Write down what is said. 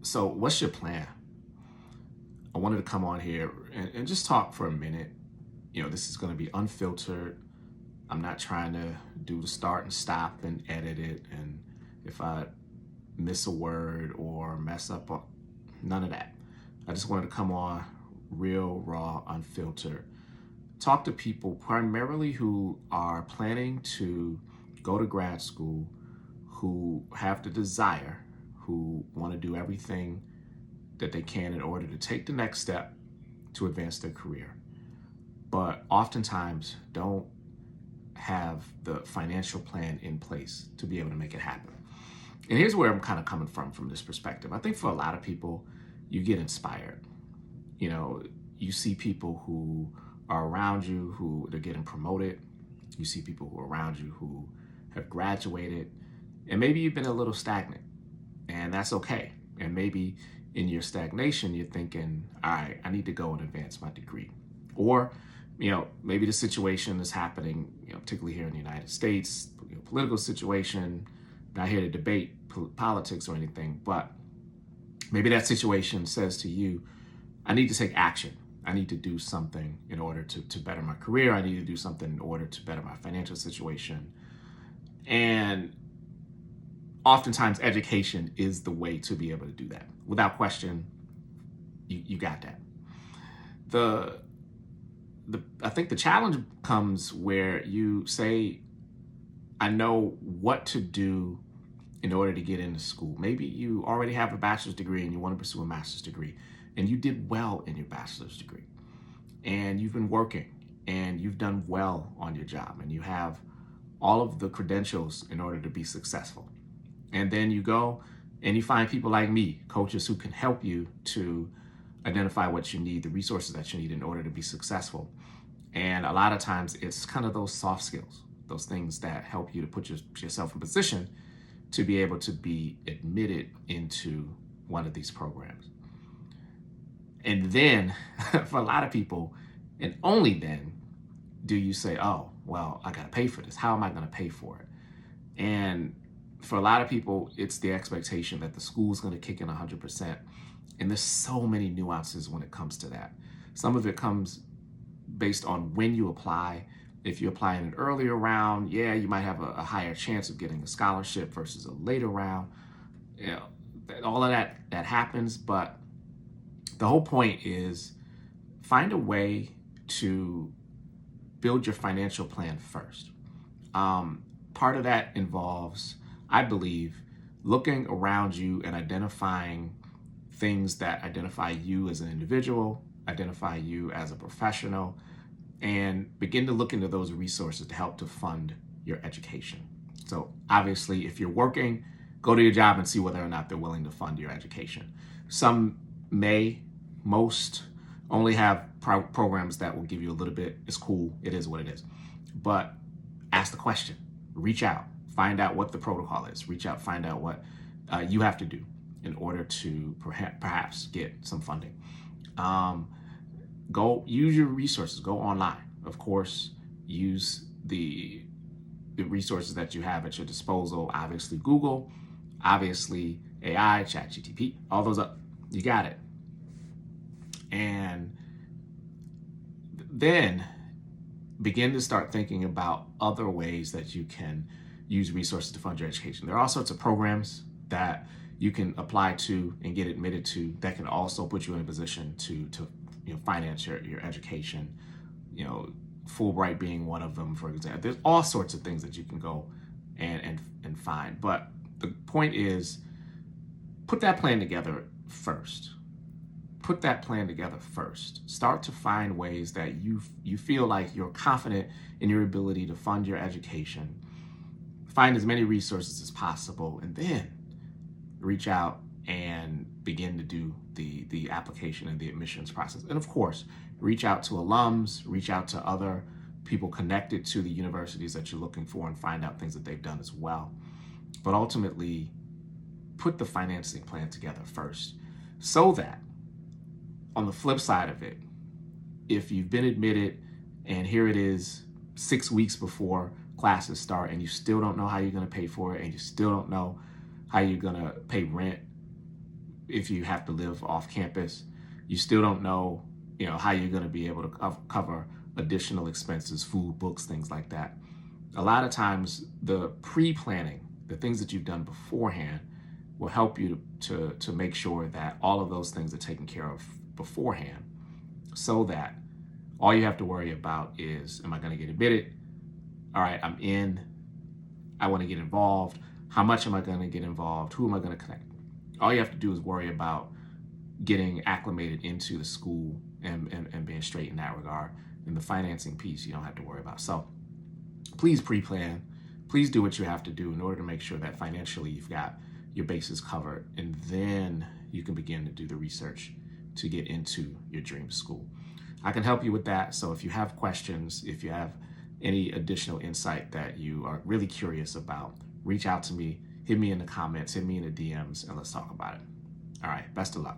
So, what's your plan? I wanted to come on here and just talk for a minute. This is going to be unfiltered. I'm not trying to do the start and stop and edit it. And if I miss a word or mess up, none of that. I just wanted to come on real, raw, unfiltered. Talk to people primarily who are planning to go to grad school, who have the desire, who want to do everything that they can in order to take the next step to advance their career, but oftentimes don't have the financial plan in place to be able to make it happen. And here's where I'm kind of coming from this perspective. I think for a lot of people, you get inspired. You see people who are around you who they're getting promoted. You see people who are around you who have graduated, and maybe you've been a little stagnant, and that's okay. And maybe in your stagnation, you're thinking, all right, I need to go and advance my degree. Or, maybe the situation is happening, particularly here in the United States, political situation, not here to debate politics or anything, but maybe that situation says to you, I need to take action. I need to do something in order to better my career. I need to do something in order to better my financial situation. And oftentimes education is the way to be able to do that. Without question, you got that. I think the challenge comes where you say, I know what to do in order to get into school. Maybe you already have a bachelor's degree and you want to pursue a master's degree, and you did well in your bachelor's degree, and you've been working and you've done well on your job, and you have all of the credentials in order to be successful. And then you go and you find people like me, coaches who can help you to identify what you need, the resources that you need in order to be successful. And a lot of times it's kind of those soft skills, those things that help you to put yourself in position to be able to be admitted into one of these programs. And then for a lot of people, and only then do you say, oh, well, I got to pay for this. How am I going to pay for it? And for a lot of people, it's the expectation that the school is going to kick in 100%. And there's so many nuances when it comes to that. Some of it comes based on when you apply. If you apply in an earlier round, you might have a higher chance of getting a scholarship versus a later round. All of that happens. But the whole point is find a way to build your financial plan first. Part of that involves, I believe, looking around you and identifying things that identify you as an individual, identify you as a professional, and begin to look into those resources to help to fund your education. So obviously, if you're working, go to your job and see whether or not they're willing to fund your education. Some most only have programs that will give you a little bit. It's cool. It is what it is. But ask the question. Reach out. Find out what the protocol is. Reach out. Find out what you have to do in order to perhaps get some funding. Go use your resources. Go online. Of course, use the resources that you have at your disposal. Obviously, Google. Obviously, AI, ChatGPT. All those up. You got it. And then begin to start thinking about other ways that you can use resources to fund your education. There are all sorts of programs that you can apply to and get admitted to that can also put you in a position to finance your education. Fulbright being one of them, for example. There's all sorts of things that you can go and find. But the point is, put that plan together first. Start to find ways that you feel like you're confident in your ability to fund your education. Find as many resources as possible, and then reach out and begin to do the application and the admissions process. And of course, reach out to alums, reach out to other people connected to the universities that you're looking for and find out things that they've done as well. But ultimately, put the financing plan together first so that on the flip side of it, if you've been admitted and here it is 6 weeks before classes start and you still don't know how you're going to pay for it and you still don't know how you're going to pay rent, if you have to live off campus. You still don't know, how you're going to be able to cover additional expenses, food, books, things like that. A lot of times, the pre-planning, the things that you've done beforehand, will help you to make sure that all of those things are taken care of beforehand, so that all you have to worry about is, am I going to get admitted? All right, I'm in. I want to get involved. How much am I going to get involved? Who am I going to connect? All you have to do is worry about getting acclimated into the school and being straight in that regard. And the financing piece, you don't have to worry about. So please pre-plan. Please do what you have to do in order to make sure that financially you've got your bases covered. And then you can begin to do the research to get into your dream school. I can help you with that. So if you have questions, if you have any additional insight that you are really curious about, reach out to me, hit me in the comments, hit me in the DMs, and let's talk about it. All right, best of luck.